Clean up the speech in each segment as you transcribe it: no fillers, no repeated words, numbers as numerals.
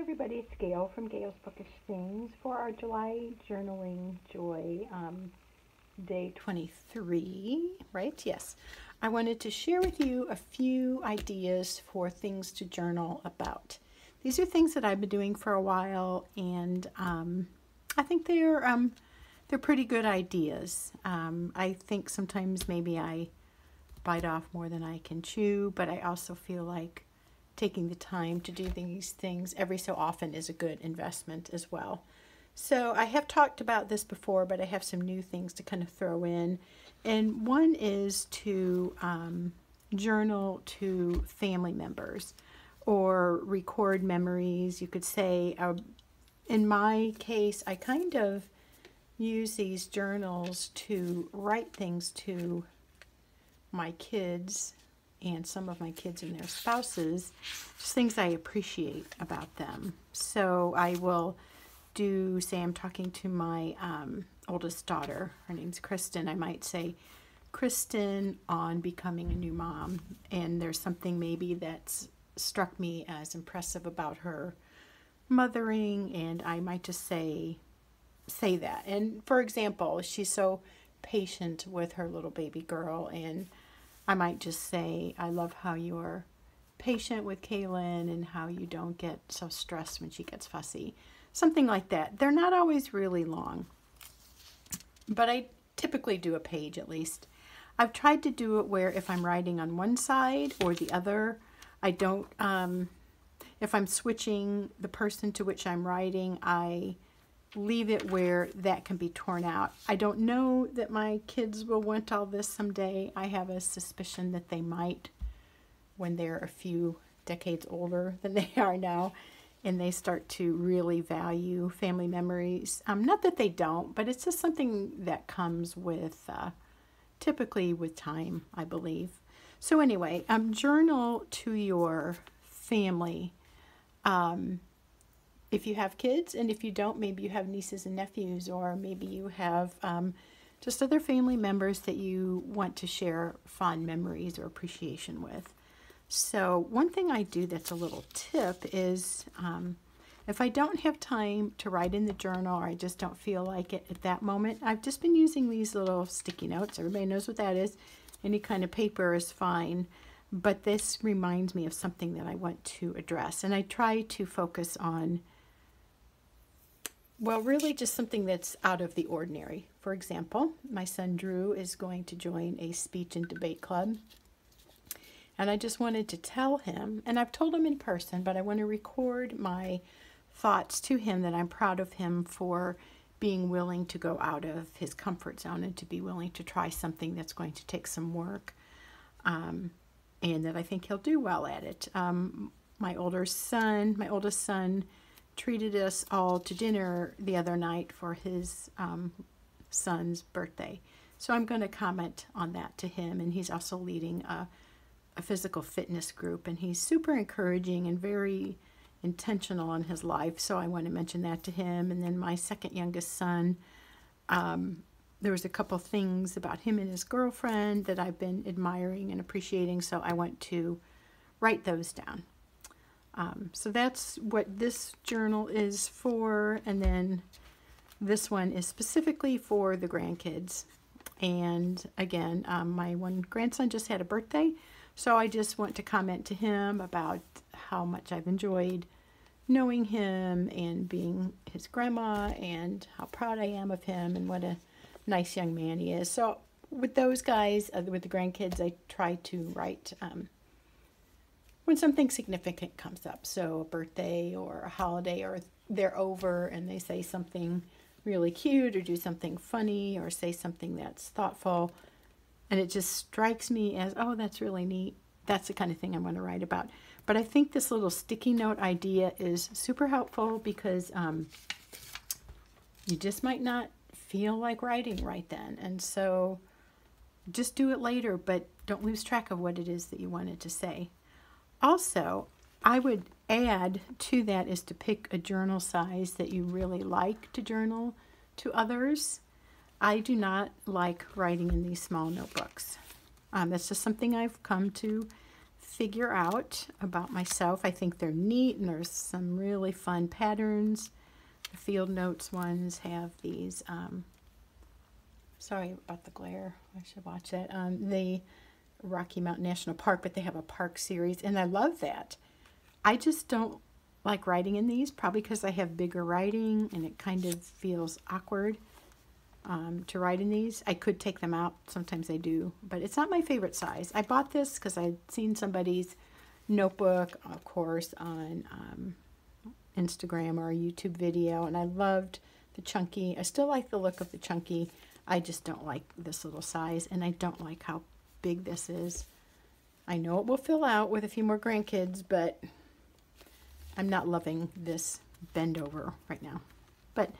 everybody, it's Gail from Gail's Bookish Things for our July Journaling Joy day 23, right? Yes. I wanted to share with you a few ideas for things to journal about. These are things that I've been doing for a while, and I think they're pretty good ideas. I think sometimes maybe I bite off more than I can chew, but I also feel like taking the time to do these things every so often is a good investment as well. So I have talked about this before, but I have some new things to kind of throw in. And one is to journal to family members or record memories. You could say, in my case, I kind of use these journals to write things to my kids and some of my kids and their spouses, just things I appreciate about them. So I will say I'm talking to my oldest daughter. Her name's Kristen. I might say, Kristen on becoming a new mom. And there's something maybe that's struck me as impressive about her mothering, and I might just say that. And for example, she's so patient with her little baby girl, and I might just say, I love how you're patient with Kaylin and how you don't get so stressed when she gets fussy. Something like that. They're not always really long, but I typically do a page at least. I've tried to do it where if I'm writing on one side or the other, I don't, if I'm switching the person to which I'm writing, I leave it where that can be torn out. I don't know that my kids will want all this someday. I have a suspicion that they might when they're a few decades older than they are now, and they start to really value family memories. Not that they don't, but it's just something that comes with, typically with time, I believe. So anyway, journal to your family. If you have kids, and if you don't, maybe you have nieces and nephews, or maybe you have just other family members that you want to share fond memories or appreciation with. So one thing I do that's a little tip is if I don't have time to write in the journal, or I just don't feel like it at that moment, I've just been using these little sticky notes. Everybody knows what that is. Any kind of paper is fine. But this reminds me of something that I want to address. And I try to focus on, well, really just something that's out of the ordinary. For example, my son Drew is going to join a speech and debate club. And I just wanted to tell him, and I've told him in person, but I want to record my thoughts to him that I'm proud of him for being willing to go out of his comfort zone and to be willing to try something that's going to take some work. And that I think he'll do well at it. My oldest son, treated us all to dinner the other night for his son's birthday. So I'm going to comment on that to him, and he's also leading a physical fitness group, and he's super encouraging and very intentional in his life, so I want to mention that to him. And then my second youngest son, there was a couple things about him and his girlfriend that I've been admiring and appreciating, so I want to write those down. So that's what this journal is for, and then this one is specifically for the grandkids. And again, my one grandson just had a birthday, so I just want to comment to him about how much I've enjoyed knowing him and being his grandma, and how proud I am of him and what a nice young man he is. So with those guys, with the grandkids, I try to write when something significant comes up. So a birthday or a holiday, or they're over and they say something really cute or do something funny or say something that's thoughtful, and it just strikes me as, oh, that's really neat. That's the kind of thing I'm going to write about. But I think this little sticky note idea is super helpful because you just might not feel like writing right then. And so just do it later, but don't lose track of what it is that you wanted to say. Also, I would add to that is to pick a journal size that you really like to journal to others. I do not like writing in these small notebooks. That's just something I've come to figure out about myself. I think they're neat, and there's some really fun patterns. The Field Notes ones have these, sorry about the glare, I should watch that, the Rocky Mountain National Park, but they have a park series, and I love that. I just don't like writing in these, probably because I have bigger writing, and it kind of feels awkward to write in these. I could take them out, sometimes I do, but it's not my favorite size. I bought this because I'd seen somebody's notebook, of course, on Instagram or a YouTube video, and I loved the chunky. I still like the look of the chunky. I just don't like this little size, and I don't like how big this is. I know it will fill out with a few more grandkids, but I'm not loving this bend over right now. But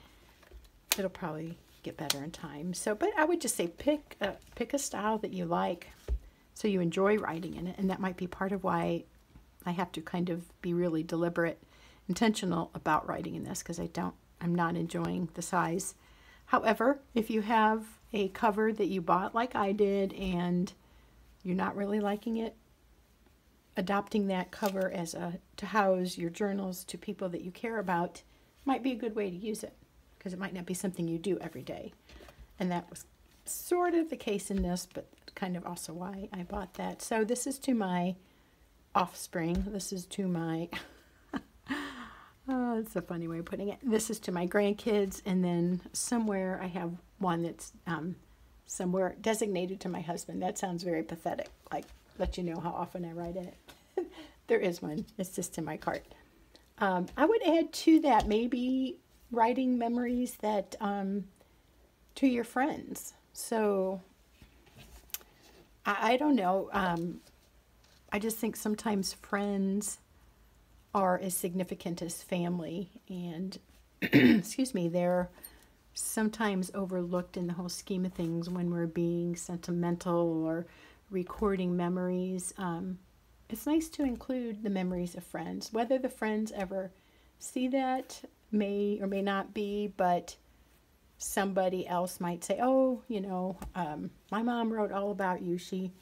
it'll probably get better in time. So, but I would just say pick a style that you like, so you enjoy writing in it, and that might be part of why I have to kind of be really deliberate, intentional about writing in this, because I'm not enjoying the size. However, if you have a cover that you bought like I did and you're not really liking it, adopting that cover as to house your journals to people that you care about might be a good way to use it, because it might not be something you do every day. And that was sort of the case in this, but kind of also why I bought that. So this is to my offspring. This is to my oh, it's a funny way of putting it. This is to my grandkids, and then somewhere I have one that's somewhere designated to my husband. That sounds very pathetic, like let you know how often I write in it. There is one. It's just in my cart. I would add to that maybe writing memories that to your friends. So I don't know. I just think sometimes friends are as significant as family, and excuse me, they're sometimes overlooked in the whole scheme of things when we're being sentimental or recording memories. It's nice to include the memories of friends. Whether the friends ever see that may or may not be, but somebody else might say, oh, you know, my mom wrote all about you. She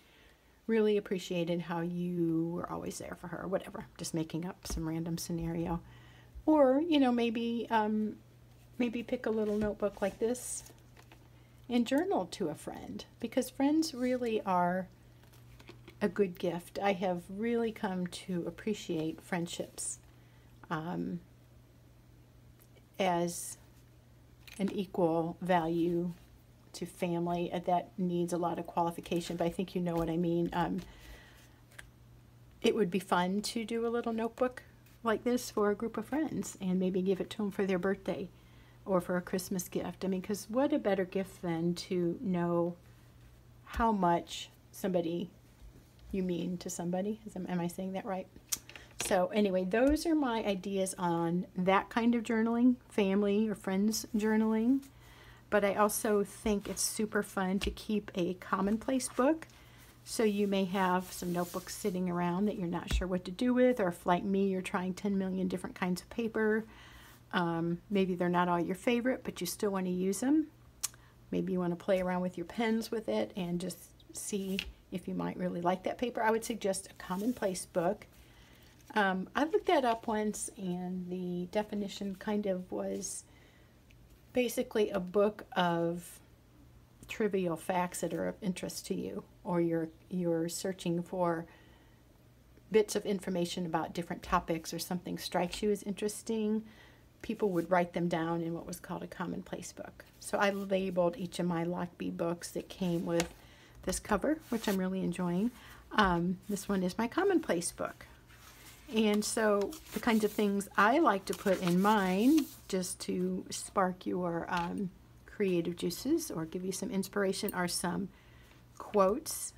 really appreciated how you were always there for her, or whatever. Just making up some random scenario. Or, you know, maybe pick a little notebook like this and journal to a friend, because friends really are a good gift. I have really come to appreciate friendships as an equal value to family. That needs a lot of qualification, but I think you know what I mean. It would be fun to do a little notebook like this for a group of friends, and maybe give it to them for their birthday or for a Christmas gift. I mean, because what a better gift than to know how much you mean to somebody. Am I saying that right? So anyway, those are my ideas on that kind of journaling, family or friends journaling. But I also think it's super fun to keep a commonplace book. So you may have some notebooks sitting around that you're not sure what to do with, or if like me, you're trying 10 million different kinds of paper. Maybe they're not all your favorite, but you still want to use them. Maybe you want to play around with your pens with it and just see if you might really like that paper. I would suggest a commonplace book. I looked that up once, and the definition kind of was basically a book of trivial facts that are of interest to you, or you're searching for bits of information about different topics, or something strikes you as interesting. People would write them down in what was called a commonplace book. So I labeled each of my Lockbee books that came with this cover, which I'm really enjoying. This one is my commonplace book. And so the kinds of things I like to put in mine, just to spark your creative juices or give you some inspiration, are some quotes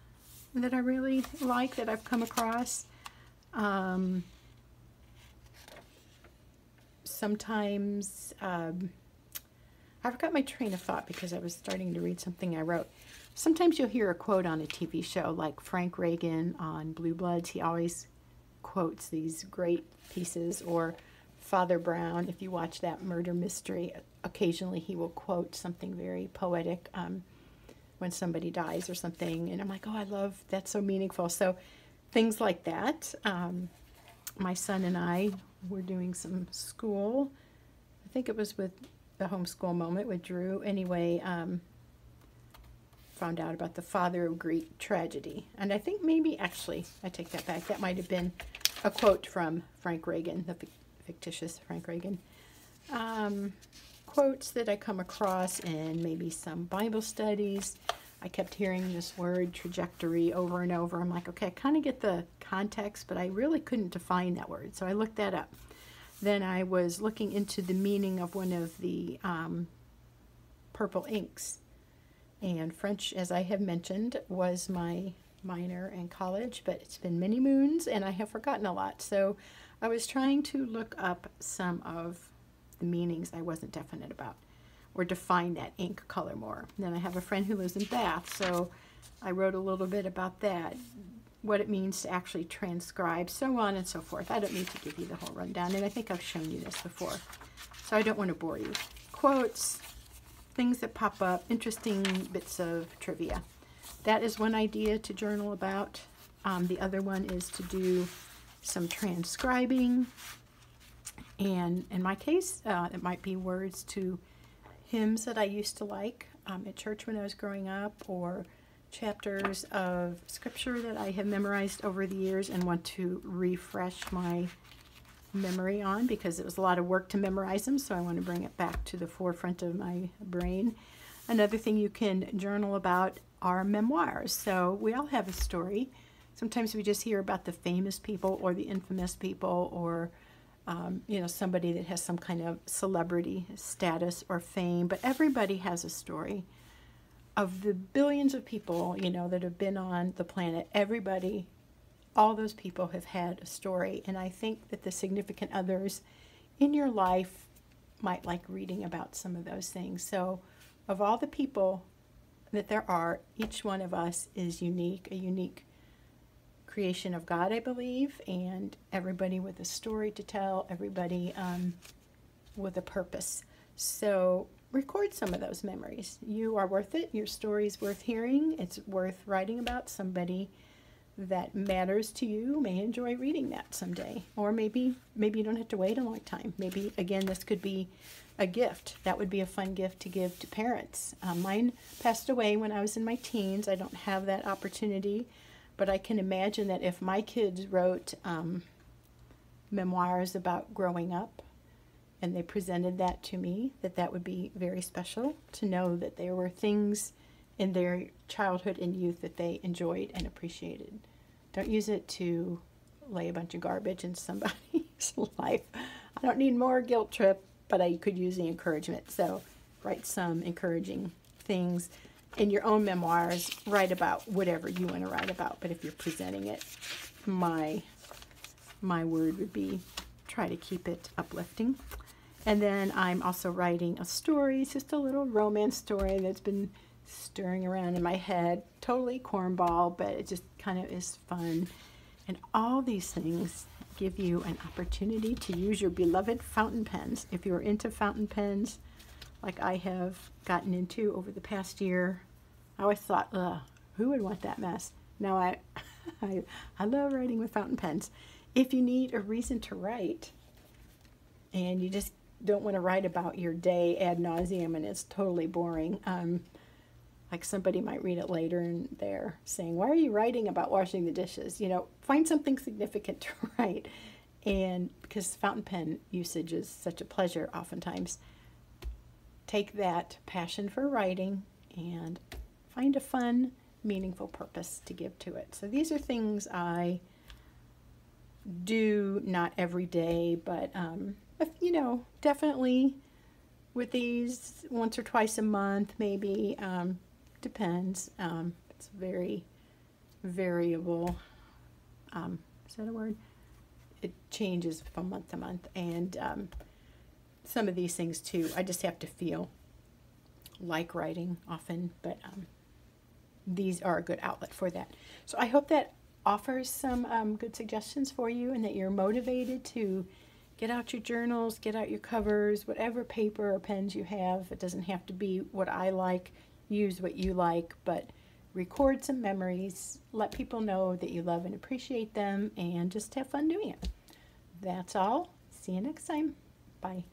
that I really like that I've come across. Sometimes I forgot my train of thought because I was starting to read something I wrote. Sometimes you'll hear a quote on a TV show, like Frank Reagan on Blue Bloods. He always quotes these great pieces, or Father Brown, if you watch that murder mystery, occasionally he will quote something very poetic when somebody dies or something, and I'm like, oh, I love, that's so meaningful. So things like that. My son and I were doing some school. I think it was with the homeschool moment with Drew. Anyway, found out about the father of Greek tragedy. And I think maybe, actually, I take that back. That might have been a quote from Frank Reagan, the fictitious Frank Reagan. Quotes that I come across in maybe some Bible studies. I kept hearing this word trajectory over and over. I'm like, okay, I kind of get the context, but I really couldn't define that word. So I looked that up. Then I was looking into the meaning of one of the purple inks. And French, as I have mentioned, was my minor in college, but it's been many moons and I have forgotten a lot. So I was trying to look up some of the meanings I wasn't definite about, or define that ink color more. And then I have a friend who lives in Bath, so I wrote a little bit about that, what it means to actually transcribe, so on and so forth. I don't need to give you the whole rundown, and I think I've shown you this before, so I don't want to bore you. Quotes, things that pop up, interesting bits of trivia. That is one idea to journal about. The other one is to do some transcribing, and in my case, it might be words to hymns that I used to like at church when I was growing up, or chapters of scripture that I have memorized over the years and want to refresh my memory on, because it was a lot of work to memorize them, so I want to bring it back to the forefront of my brain. Another thing you can journal about are memoirs. So we all have a story. Sometimes we just hear about the famous people or the infamous people, or somebody that has some kind of celebrity status or fame, but everybody has a story. Of the billions of people, that have been on the planet, everybody, all those people have had a story. And I think that the significant others in your life might like reading about some of those things. So of all the people that there are, each one of us is unique, a unique creation of God, I believe, and everybody with a story to tell, everybody with a purpose. So record some of those memories. You are worth it. Your story's worth hearing. It's worth writing about. Somebody that matters to you may enjoy reading that someday. Or maybe you don't have to wait a long time. Maybe, again, this could be a gift. That would be a fun gift to give to parents. Mine passed away when I was in my teens. I don't have that opportunity. But I can imagine that if my kids wrote memoirs about growing up and they presented that to me, that would be very special to know that there were things in their childhood and youth that they enjoyed and appreciated. Don't use it to lay a bunch of garbage in somebody's life. I don't need more guilt trip, but I could use the encouragement. So write some encouraging things. In your own memoirs, write about whatever you want to write about. But if you're presenting it, my word would be try to keep it uplifting. And then I'm also writing a story. It's just a little romance story that's been stirring around in my head. Totally cornball, but it just kind of is fun. And all these things give you an opportunity to use your beloved fountain pens. If you're into fountain pens, like I have gotten into over the past year, I always thought, who would want that mess? Now I love writing with fountain pens. If you need a reason to write and you just don't want to write about your day ad nauseum and it's totally boring, like somebody might read it later and they're saying, why are you writing about washing the dishes? Find something significant to write. And because fountain pen usage is such a pleasure oftentimes, take that passion for writing and find a fun, meaningful purpose to give to it. So these are things I do not every day, but definitely with these once or twice a month, maybe. Depends. It's very variable. Is that a word? It changes from month to month, and some of these things too, I just have to feel like writing often, but these are a good outlet for that. So I hope that offers some good suggestions for you, and that you're motivated to get out your journals, get out your covers, whatever paper or pens you have. It doesn't have to be what I like. Use what you like, but record some memories, let people know that you love and appreciate them, and just have fun doing it. That's all. See you next time. Bye.